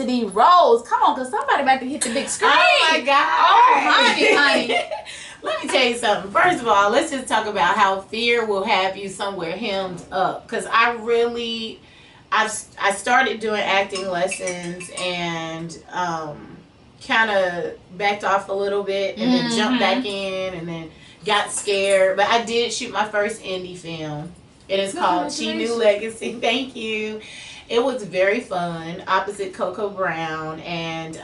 these roles. Come on, because somebody about to hit the big screen. Oh my God. Oh, honey. Let me tell you something. First of all, let's just talk about how fear will have you somewhere hemmed up. Because I started doing acting lessons and kind of backed off a little bit and then jumped back in and then got scared. But I did shoot my first indie film. It is called She Knew Legacy. Thank you. It was very fun, opposite Coco Brown, and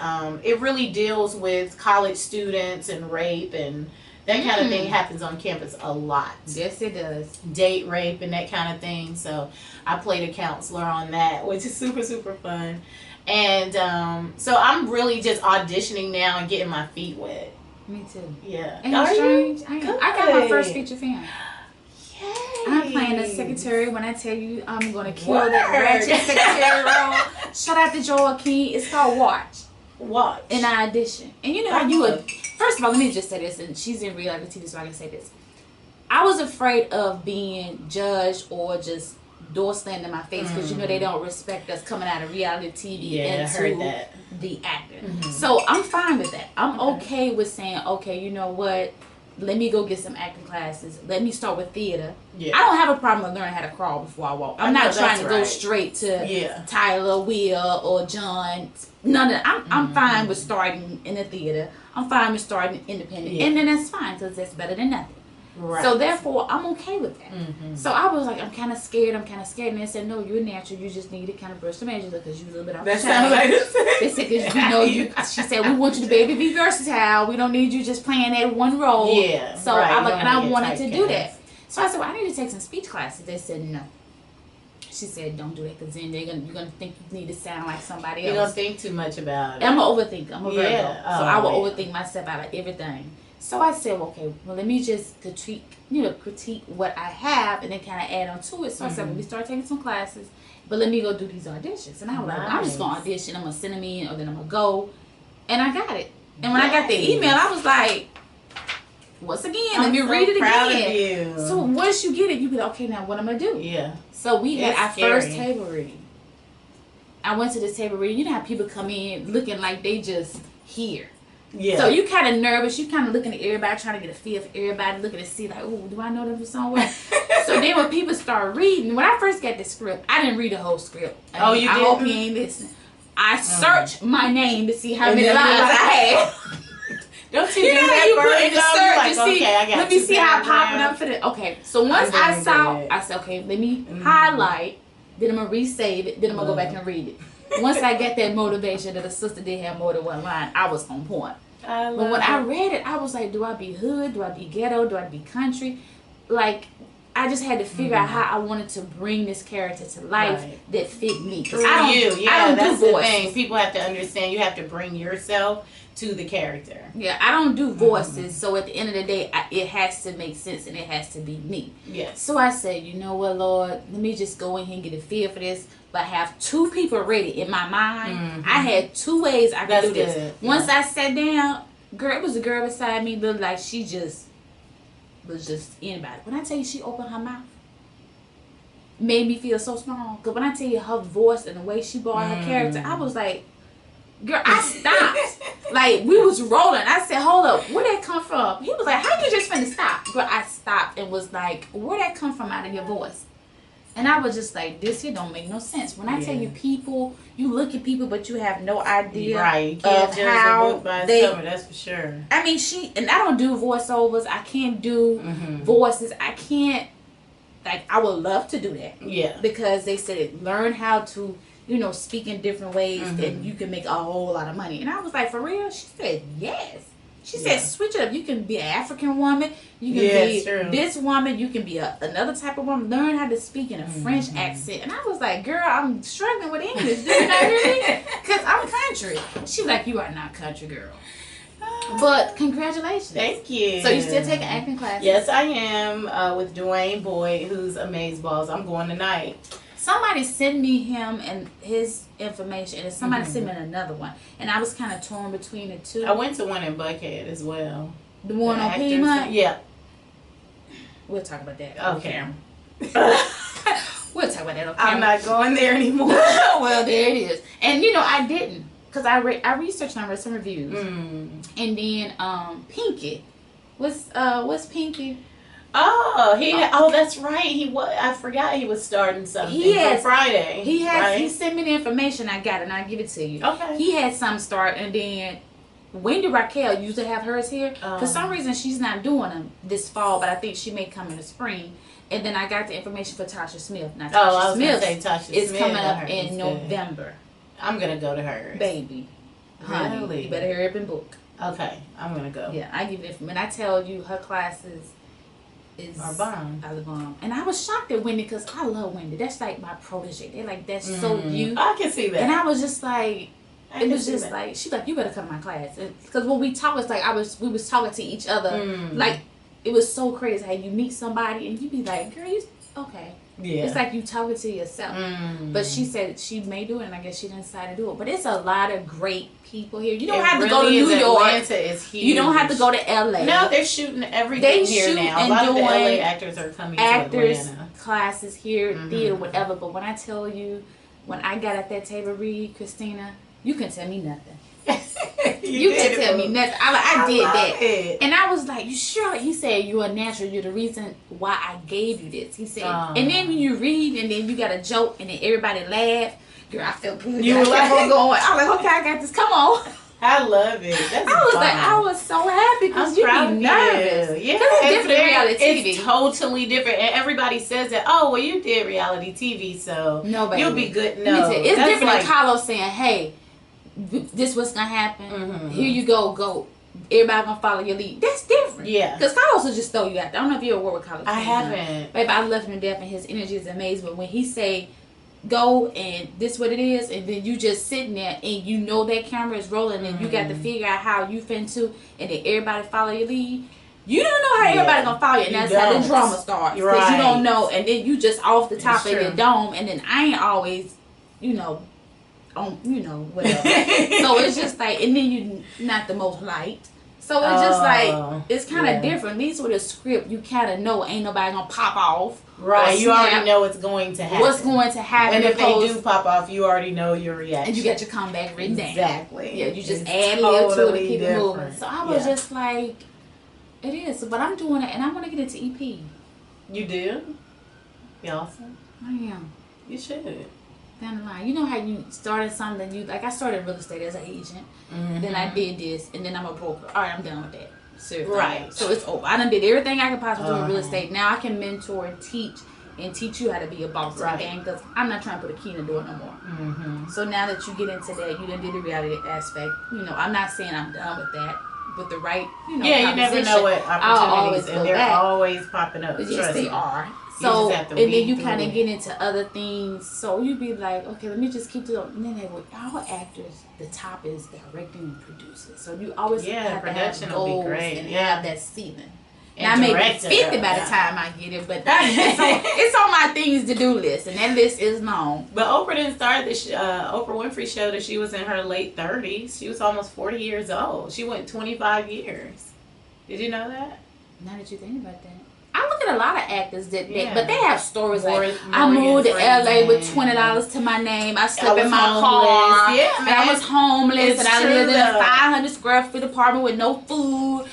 it really deals with college students and rape, and that kind of thing happens on campus a lot. Yes, it does. Date rape and that kind of thing. So I played a counselor on that, which is super, super fun. And so I'm really just auditioning now and getting my feet wet. Me too. Yeah. Ain't it strange? I got my first feature film. I'm playing a secretary. When I tell you I'm going to kill that ratchet secretary role. Shout out to Joel King. It's called Watch. And I audition. And you know how you would... First of all, let me just say this. And she's in reality TV, so I can say this. I was afraid of being judged or just door slammed in my face because you know they don't respect us coming out of reality TV into the actor. So I'm fine with that. I'm okay with saying, okay, you know what? Let me go get some acting classes. Let me start with theater. I don't have a problem with learning how to crawl before I walk. I'm not trying to go straight to Tyler, Will, or John. None of that. I'm fine with starting in the theater. I'm fine with starting independent. And then that's fine because that's better than nothing. So therefore, I'm okay with that. So I was like, I'm kind of scared. And they said, no, you're natural. You just need to kind of brush some edges because you're a little bit off the chain. That sounds like this. They said, because you know, she said, we want you to be able to be versatile. We don't need you just playing that one role. So I'm like, and I wanted to do that. So I said, well, I need to take some speech classes. They said, no. She said, don't do that because then you're gonna think you need to sound like somebody else. You're going to think too much about it. I'm an overthinker. I'm a Virgo. So I will overthink myself out of everything. So I said, well, okay, well, let me just critique what I have and then kind of add on to it. So I said, let me start taking some classes, but let me go do these auditions. And I was like, I'm just going to audition. I'm going to send them in, or then I'm going to go. And I got it. And when I got the email, I was like, once again, let me read it again. So once you get it, you be like, okay, now what am I going to do? So we had our first table reading. I went to this table reading. You know how people come in looking like they just here. So you kind of nervous. You kind of looking at everybody, trying to get a feel for everybody, looking to see like, oh, do I know them from somewhere? So then when people start reading, when I first got the script, I didn't read the whole script. You did? I hope you ain't listening. I searched my name to see how many lines I had. Don't you do that for in the search like, to see? Okay, let me see how I pop it up for the. Okay, so once I said, okay, let me highlight. Then I'm gonna resave it. Then I'm gonna go back and read it. Once I get that motivation that a sister did have more than one line, I was on point. But when I read it, I was like, do I be hood? Do I be ghetto? Do I be country? Like, I just had to figure out how I wanted to bring this character to life that fit me. I don't do voices. People have to understand you have to bring yourself to the character. I don't do voices. So at the end of the day, it has to make sense and it has to be me. So I said, you know what, Lord, let me just go in here and get a feel for this. But have two people ready in my mind. I had two ways I could do this. Once I sat down, girl, it was a girl beside me, looked like she just was just anybody. When I tell you she opened her mouth, made me feel so small. Because when I tell you her voice and the way she brought her character, I was like, girl, I stopped. Like, we was rolling. I said, hold up, where'd that come from? He was like, how you just finna stop? Girl, I stopped and was like, where'd that come from out of your voice? And I was just like, this here don't make no sense. When I tell you people, you look at people, but you have no idea you can't of judge how the book by its cover, that's for sure. I mean, and I don't do voiceovers. I can't do voices. I can't, like, I would love to do that. Because they said, learn how to, speak in different ways and you can make a whole lot of money. And I was like, for real? She said, yes. She said, switch it up. You can be an African woman. You can be this woman. You can be another type of woman. Learn how to speak in a French accent. And I was like, girl, I'm struggling with English. Do you not hear me? Because I'm country. She was like, you are not country, girl. But congratulations. Thank you. So you still taking acting classes? Yes, I am with Dwayne Boyd, who's Amazeballs. I'm going tonight. Somebody sent me him and his information, and somebody sent me another one. And I was kind of torn between the two. I went to one in Buckhead as well. The one on Piedmont? Yeah. We'll talk about that. Okay. We'll talk about that. Okay. I'm not going there anymore. Well, there it is. And I didn't. because I researched and I read some reviews, and then Pinky, what's Pinky? Oh, that's right. I forgot he was starting something for Friday. He sent me the information. I got it, and I'll give it to you. Okay. He had some start, and then Wendy Raquel used to have hers here. For some reason, she's not doing them this fall, but I think she may come in the spring. And then I got the information for Tasha Smith. Now, Tasha Smith is coming up in November. I'm going to go to hers. Baby. Honey, really? You better hurry up and book. Okay, I'm going to go. Yeah, I give it. When I tell you her classes are bomb. And I was shocked at Wendy because I love Wendy. That's like my protege. They're like, that's so you. I can see that. And I was just like, it was just like, she's like, you better come to my class. Because when we talk, it's like we was talking to each other. Like, it was so crazy how you meet somebody and you be like, girl, okay. Yeah. It's like you talking to yourself. But she said she may do it, and I guess she didn't decide to do it. But it's a lot of great people here. You don't have to go to New York. Atlanta is huge. You don't have to go to LA. No, they're shooting everything here now. A lot of the LA actors are coming to Atlanta. Classes here, theater, whatever. But when I tell you, when I got at that table read, Christina, you can tell me nothing. you can tell me nothing. I did that. It. And I was like, you sure? He said, you're a natural. You're the reason why I gave you this. He said, and then when you read and then you got a joke and then everybody laugh, girl, I felt good. You were like, going. I was like, okay, I got this. Come on. I love it. That's fun. I was so happy because you be nervous. Yeah, it's different reality TV. It's totally different, and everybody says that. Oh, well, you did reality TV, so you'll be good. No, it's different than Carlos saying, "Hey, this what's gonna happen. Here you go. Everybody gonna follow your lead." That's different. Yeah, because Carlos will just throw you out there. I don't know if you ever worked with Carlos. I haven't. Baby, I love him to death, and his energy is amazing. But when he say, go and this what it is, and then you just sitting there and you know that camera is rolling and you got to figure out how you finna and then everybody follow your lead. You don't know how everybody gonna follow you, and that's how the drama starts. Because you don't know, and then you just off the top of your dome, and then I ain't always, whatever. So it's just like, and then you not the most liked. So it's just like, it's kind of different. These with a script, you kind of know ain't nobody gonna pop off. Right, you already know what's going to happen. What's going to happen. And if they do pop off, you already know your reaction. And you get your comeback written down. Exactly. Yeah, you just add lib to it and keep it moving. So I was just like, it is. But I'm doing it, and I want to get into EP. You do? B.A.U.S.E? I am. You should. Down the line. You know how you started something, I started real estate as an agent. Then I did this, and then I'm a broker. All right, I'm done with that. Seriously. Right. So it's over. I done did everything I could possibly do in real estate. Now I can mentor and teach you how to be a boss in the game, because I'm not trying to put a key in the door no more. So now that you get into that, you done did the reality aspect. I'm not saying I'm done with that. With the right, you never know what opportunities, and they're always popping up. Yes, they are. So, and then you kind of get into other things. So you be like, okay, let me just keep doing. And then they go, our actors, the top is directing and producing. So you always have to have goals and have that ceiling. And I may be 50 by the time I get it, but it's on my things to do list, and that list is long. But Oprah didn't start this Oprah Winfrey show that she was in her late 30s. She was almost 40 years old. She went 25 years. Did you know that? Now that you think about that. I look at a lot of actors but they have stories like, I moved to LA with $20 to my name. I slept in my car. And I was homeless, and I lived in a 500 square foot apartment with no food. And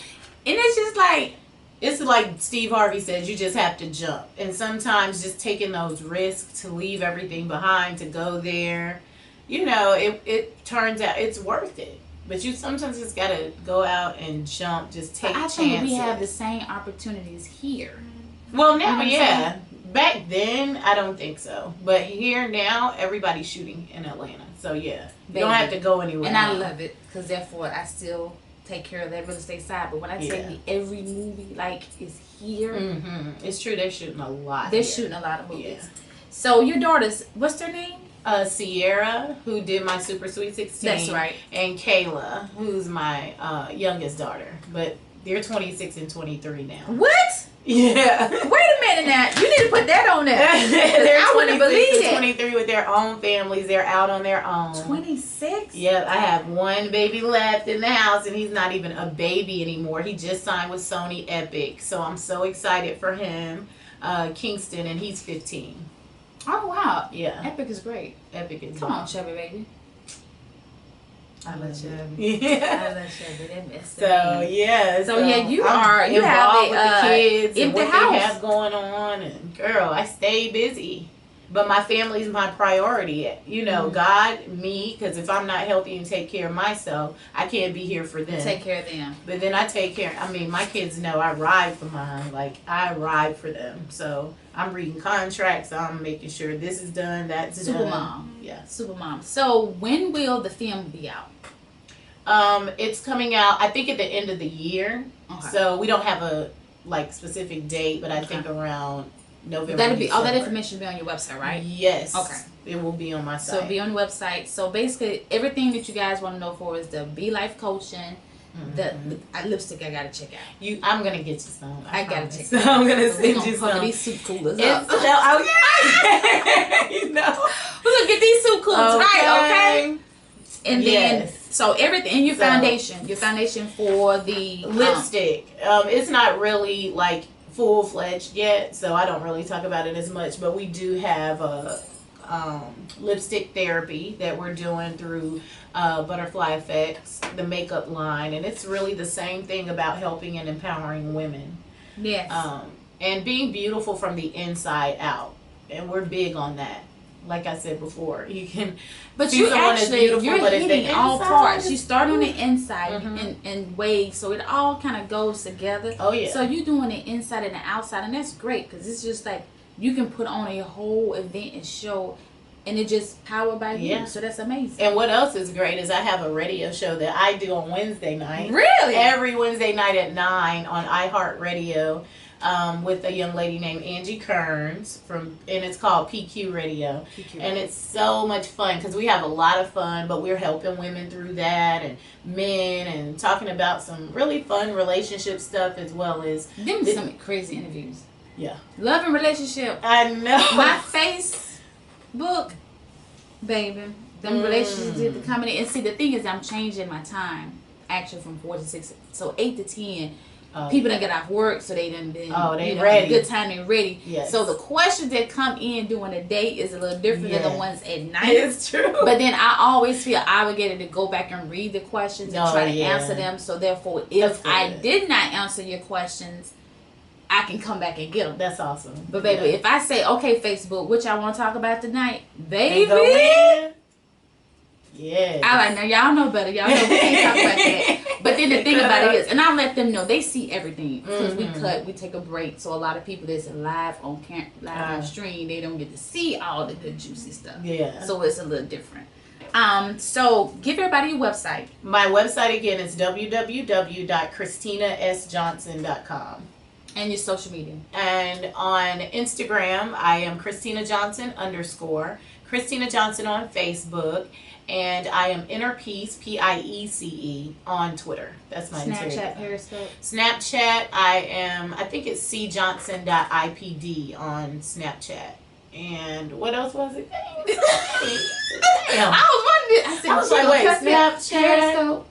it's just like, it's like Steve Harvey says, you just have to jump. And sometimes just taking those risks to leave everything behind, to go there, it turns out it's worth it. But you sometimes just got to go out and jump, just take chances. I think we have the same opportunities here. Well, now, Back then, I don't think so. But here now, everybody's shooting in Atlanta. So, you don't have to go anywhere. And I love it, because therefore I still take care of that real estate side. But when I tell you every movie is here, it's true. They're shooting a lot. They're shooting a lot of movies. Yeah. So your daughter's, what's their name? Sierra, who did my Super Sweet 16. That's right. And Kayla, who's my youngest daughter. But they're 26 and 23 now. What? Yeah. Wait a minute now. You need to put that on there. I wouldn't believe it. 23 with their own families. They're out on their own. 26? Yep. I have one baby left in the house, and he's not even a baby anymore. He just signed with Sony Epic. So I'm so excited for him. Kingston, and he's 15. Oh, wow. Yeah. Epic is great. Epic is Come on, chubby baby. I let you. Yeah. I let you. That messed So yeah. So yeah, you I'm you have involved with the kids and what house. they have going on, and girl, I stay busy. But my family's my priority. You know, God, me, because if I'm not healthy and take care of myself, I can't be here for them. Take care of them. But then I take care. I mean, my kids know I ride for mine. Like I ride for them. So I'm reading contracts. I'm making sure this is done. That's Super done. mom. Yeah. Super mom. So when will the film be out? It's coming out, I think, at the end of the year. Okay. So we don't have a like specific date, but I think around November. That'll be all that information will be on your website, right? Yes. Okay. It will be on my site. So it'll be on the website. So basically, everything that you guys want to know for is the Be Life coaching. The lipstick I gotta check out. I'm gonna get you some. I gotta check. I'm gonna send you some. These soup coolers up. Okay. You know, we're gonna get these soup coolers right, okay? And then so everything in your foundation for the lipstick. It's not really like full-fledged yet, so I don't really talk about it as much, but we do have a lipstick therapy that we're doing through Butterfly Effects, the makeup line, and it's really the same thing about helping and empowering women. Yes. And being beautiful from the inside out, and we're big on that. Like I said before, you can. But you're hitting all parts. You start on the inside in waves, so it all kind of goes together. Oh yeah. So you're doing the inside and the outside, and that's great because it's just like you can put on a whole event and show, and it just powered by you. So that's amazing. And what else is great is I have a radio show that I do on Wednesday night. Really? Every Wednesday night at 9 on iHeartRadio. With a young lady named Angie Kearns and it's called PQ Radio. And it's so much fun because we have a lot of fun, but we're helping women through that and men and talking about some really fun relationship stuff as well as some crazy interviews. Yeah. Love and relationship. I know. My Facebook, baby. Them relationships are coming in. And see, the thing is, I'm changing my time actually from 4 to 6. So 8 to 10. People that get off work, so they done been ready. Good time, they ready. Yes. So the questions that come in during the day is a little different than the ones at night. It's true. But then I always feel obligated to go back and read the questions and try to answer them. So therefore, if I did not answer your questions, I can come back and get them. That's awesome. But baby, if I say, okay, Facebook, what y'all want to talk about tonight, baby. Yeah. I like, now y'all know better. Y'all know we can't talk about that. But then the thing about it is, and I let them know, they see everything because we take a break. So a lot of people that's live on stream, they don't get to see all the good juicy stuff. Yeah. So it's a little different. So give everybody your website. My website again is www.christinasjohnson.com. And your social media. And on Instagram, I am Christina Johnson _ Christina Johnson on Facebook. And I am Inner Peace, Piece, on Twitter. That's my Snapchat, Periscope. Snapchat, I think it's cjohnson.ipd on Snapchat. And what else was it? Damn. I was wondering. I was like, wait, Snapchat. Periscope.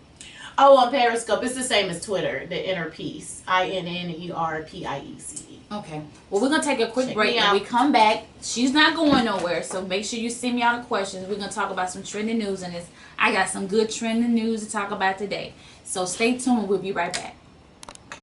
Oh, on Periscope. It's the same as Twitter, the Inner Peace. INNERPIECE. Okay. Well, we're going to take a quick break. When we come back, she's not going nowhere, so make sure you send me all the questions. We're going to talk about some trending news, and I got some good trending news to talk about today. So stay tuned. We'll be right back.